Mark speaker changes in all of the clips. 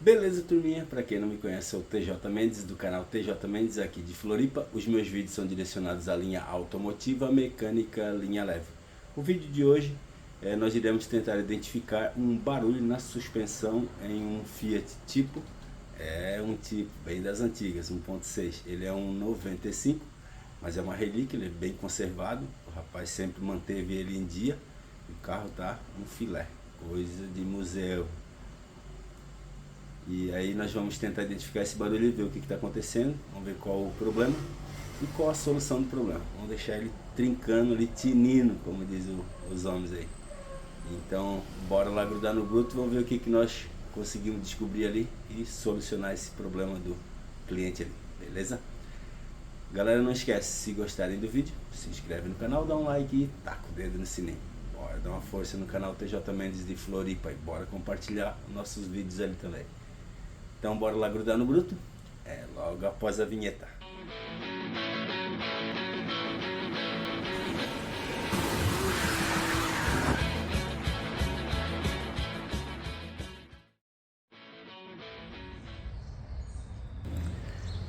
Speaker 1: Beleza, turminha? Para quem não me conhece, eu sou o TJ Mendes, do canal TJ Mendes, aqui de Floripa. Os meus vídeos são direcionados à linha automotiva, mecânica, linha leve. O vídeo de hoje, nós iremos tentar identificar um barulho na suspensão em um Fiat Tipo. É um tipo bem das antigas, 1.6. Ele é um 95, mas é uma relíquia, ele é bem conservado. O rapaz sempre manteve ele em dia. O carro tá um filé, coisa de museu. E aí nós vamos tentar identificar esse barulho e ver o que está acontecendo. Vamos ver qual o problema e qual a solução do problema. Vamos deixar ele trincando ali, tinindo, como diz os homens aí. Então, bora lá grudar no bruto, vamos ver o que nós conseguimos descobrir ali e solucionar esse problema do cliente ali, beleza? Galera, não esquece, se gostarem do vídeo, se inscreve no canal, dá um like e taca o dedo no sininho. Bora dar uma força no canal TJ Mendes de Floripa e bora compartilhar nossos vídeos ali também. Então bora lá grudar no bruto, logo após a vinheta.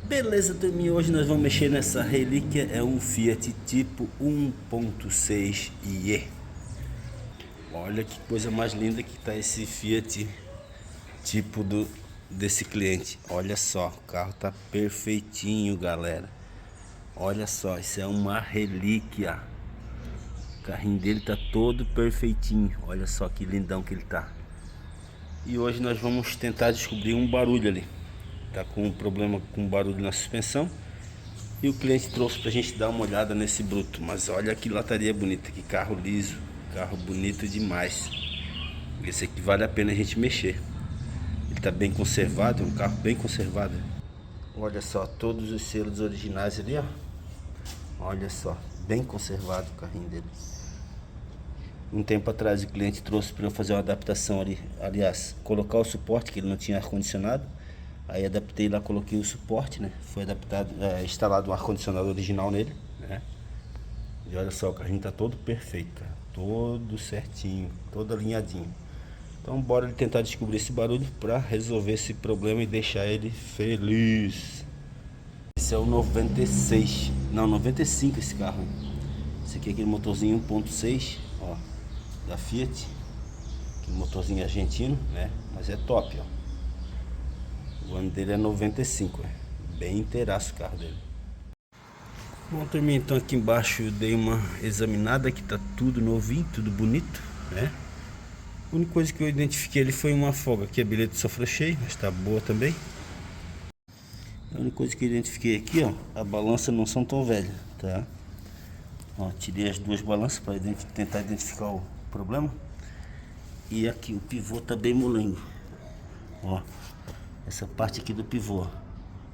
Speaker 1: Beleza, turminha, hoje nós vamos mexer nessa relíquia, é um Fiat Tipo 1.6 IE. Olha que coisa mais linda que tá esse Fiat Tipo desse cliente. Olha só, o carro tá perfeitinho, galera. Olha só, isso é uma relíquia. O carrinho dele tá todo perfeitinho. Olha só que lindão que ele tá. E hoje nós vamos tentar descobrir um barulho ali. Tá com um problema com barulho na suspensão. E o cliente trouxe pra gente dar uma olhada nesse bruto. Mas olha que lataria bonita, que carro liso. Carro bonito demais. Esse aqui vale a pena a gente mexer. Ele tá bem conservado, é um carro bem conservado. Olha só, todos os selos originais ali, ó. Olha só, bem conservado o carrinho dele. Um tempo atrás o cliente trouxe para eu fazer uma adaptação ali, aliás, colocar o suporte, que ele não tinha ar-condicionado. Aí adaptei lá, coloquei o suporte, né? Foi adaptado, instalado um ar-condicionado original nele, né? E olha só, o carrinho tá todo perfeito, cara. Todo certinho, todo alinhadinho. Então bora tentar descobrir esse barulho para resolver esse problema e deixar ele feliz. Esse é o 96, não, 95 esse carro. Esse aqui é aquele motorzinho 1.6, ó, da Fiat. Aquele motorzinho argentino, né? Mas é top, ó. O ano dele é 95, bem inteiraço o carro dele. Bom, turminha, então aqui embaixo eu dei uma examinada, que tá tudo novinho, tudo bonito, né? A única coisa que eu identifiquei ali foi uma folga, aqui a bilhete sofreu cheio, mas tá boa também. A única coisa que eu identifiquei aqui, ó, a balança não são tão velhas, tá? Ó, tirei as duas balanças para tentar identificar o problema. E aqui o pivô tá bem molengo. Ó, essa parte aqui do pivô,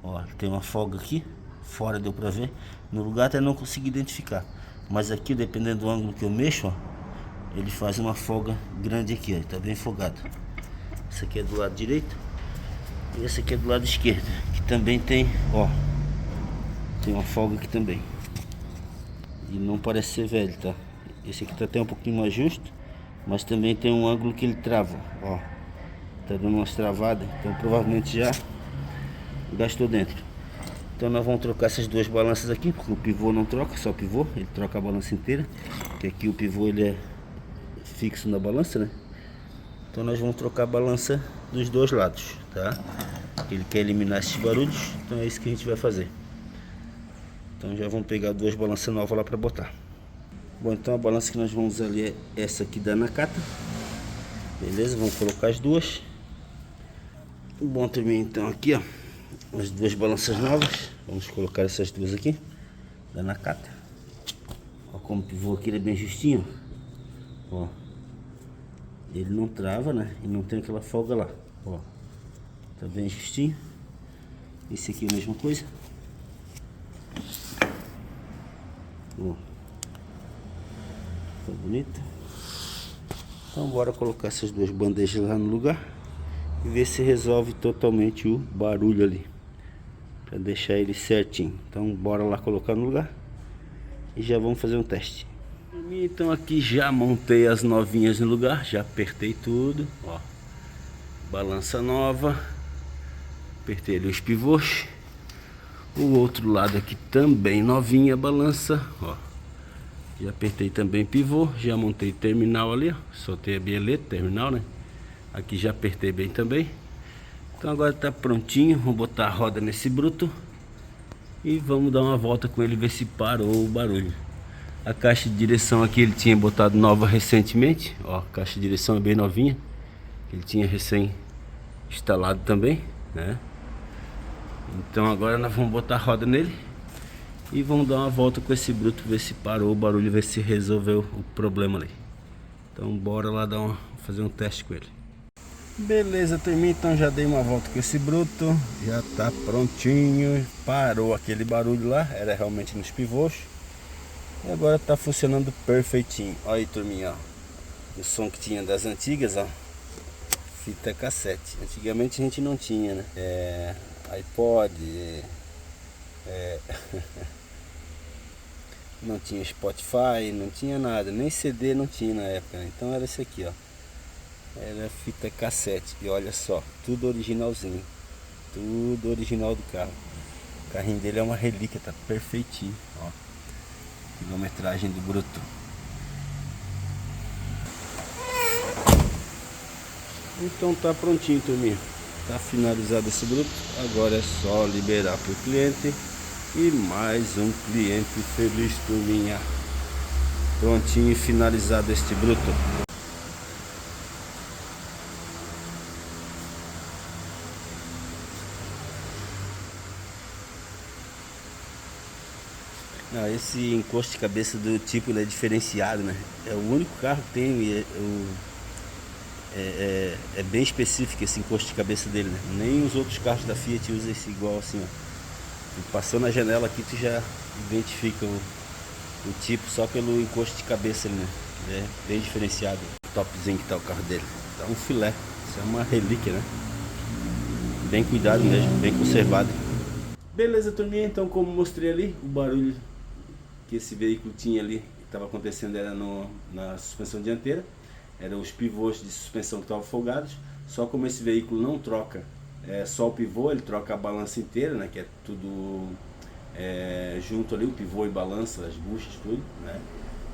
Speaker 1: ó, tem uma folga aqui, fora deu pra ver. No lugar até não consegui identificar, mas aqui, dependendo do ângulo que eu mexo, ó, ele faz uma folga grande aqui, ó, tá bem folgado. Esse aqui é do lado direito e esse aqui é do lado esquerdo, que também tem, ó, tem uma folga aqui também. E não parece ser velho, tá? Esse aqui tá até um pouquinho mais justo, mas também tem um ângulo que ele trava, ó. Tá dando umas travadas, então provavelmente já gastou dentro. Então nós vamos trocar essas duas balanças aqui, porque o pivô não troca, só o pivô, ele troca a balança inteira. Que aqui o pivô ele é fixo na balança, né? Então nós vamos trocar a balança dos dois lados, tá? Ele quer eliminar esses barulhos, então é isso que a gente vai fazer. Então já vamos pegar duas balanças novas lá para botar. Bom, então a balança que nós vamos usar ali é essa aqui da Nakata. Beleza? Vamos colocar as duas. Bom, também então aqui, ó, as duas balanças novas. Vamos colocar essas duas aqui da Nakata. Ó, como o pivô aqui ele é bem justinho, ó. Ele não trava, né? E não tem aquela folga lá, ó. Tá bem justinho. Esse aqui é a mesma coisa. Ó. Tá bonito. Então bora colocar essas duas bandejas lá no lugar e ver se resolve totalmente o barulho ali, para deixar ele certinho. Então bora lá colocar no lugar e já vamos fazer um teste. Então aqui já montei as novinhas no lugar, já apertei tudo, ó. Balança nova, apertei ali os pivôs. O outro lado aqui também novinha a balança, ó. Já apertei também pivô, já montei terminal ali, ó. Soltei a bieleta, terminal, né? Aqui já apertei bem também. Então agora tá prontinho, vamos botar a roda nesse bruto e vamos dar uma volta com ele, ver se parou o barulho. A caixa de direção aqui ele tinha botado nova recentemente, ó, a caixa de direção é bem novinha. Ele tinha recém instalado também, né? Então agora nós vamos botar a roda nele e vamos dar uma volta com esse bruto, ver se parou o barulho, ver se resolveu o problema ali. Então bora lá fazer um teste com ele. Beleza, turminha, então já dei uma volta com esse bruto, já tá prontinho, parou aquele barulho lá, era realmente nos pivôs. E agora tá funcionando perfeitinho. Olha aí, turminha, ó, o som que tinha das antigas, ó, fita cassete. Antigamente a gente não tinha, né? iPod, não tinha Spotify, não tinha nada, nem CD não tinha na época, né? Então era isso aqui, ó, era fita cassete. E olha só, tudo originalzinho, tudo original do carro. O carrinho dele é uma relíquia, tá perfeitinho, ó. Quilometragem do bruto. Então tá prontinho, turminha. Tá finalizado esse bruto. Agora é só liberar para o cliente. E mais um cliente feliz, turminha. Prontinho e finalizado este bruto. Esse encosto de cabeça do tipo é diferenciado, né? É o único carro que tem. É bem específico esse encosto de cabeça dele, né? Nem os outros carros da Fiat usam esse igual assim, ó. Passou na janela aqui, tu já identifica o tipo só pelo encosto de cabeça ali, né? É bem diferenciado. Topzinho que tá o carro dele. Tá um filé. Isso é uma relíquia, né? Bem cuidado mesmo, bem conservado. Beleza, turminha, então como mostrei ali, o barulho que esse veículo tinha ali, que estava acontecendo, era na suspensão dianteira. Eram os pivôs de suspensão que estavam folgados. Só como esse veículo não troca só o pivô, ele troca a balança inteira, né? Que é tudo junto ali, o pivô e balança, as buchas, tudo, né?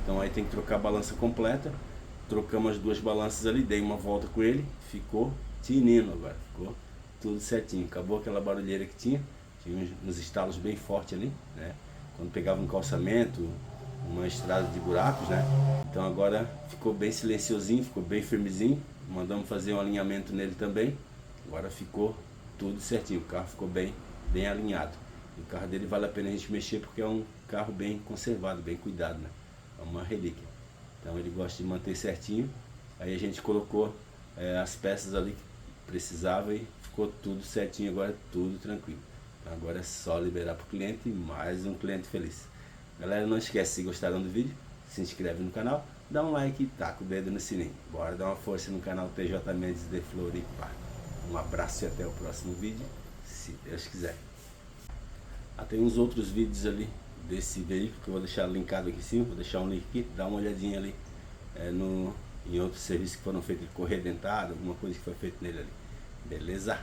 Speaker 1: Então aí tem que trocar a balança completa. Trocamos as duas balanças ali, dei uma volta com ele, ficou tinino agora, ficou tudo certinho. Acabou aquela barulheira que tinha uns estalos bem fortes ali, né? Quando pegava um calçamento, uma estrada de buracos, né? Então agora ficou bem silenciosinho, ficou bem firmezinho. Mandamos fazer um alinhamento nele também. Agora ficou tudo certinho, o carro ficou bem alinhado. O carro dele vale a pena a gente mexer porque é um carro bem conservado, bem cuidado, né? É uma relíquia. Então ele gosta de manter certinho. Aí a gente colocou as peças ali que precisava e ficou tudo certinho, agora tudo tranquilo. Agora é só liberar para o cliente e mais um cliente feliz. Galera, não esquece, se gostaram do vídeo, se inscreve no canal, dá um like e taca o dedo no sininho. Bora dar uma força no canal TJ Mendes de Floripa. Um abraço e até o próximo vídeo, se Deus quiser. Tem uns outros vídeos ali desse veículo que eu vou deixar linkado aqui em cima, vou deixar um link aqui, dá uma olhadinha ali em outros serviços que foram feitos de correia dentada, alguma coisa que foi feita nele ali. Beleza?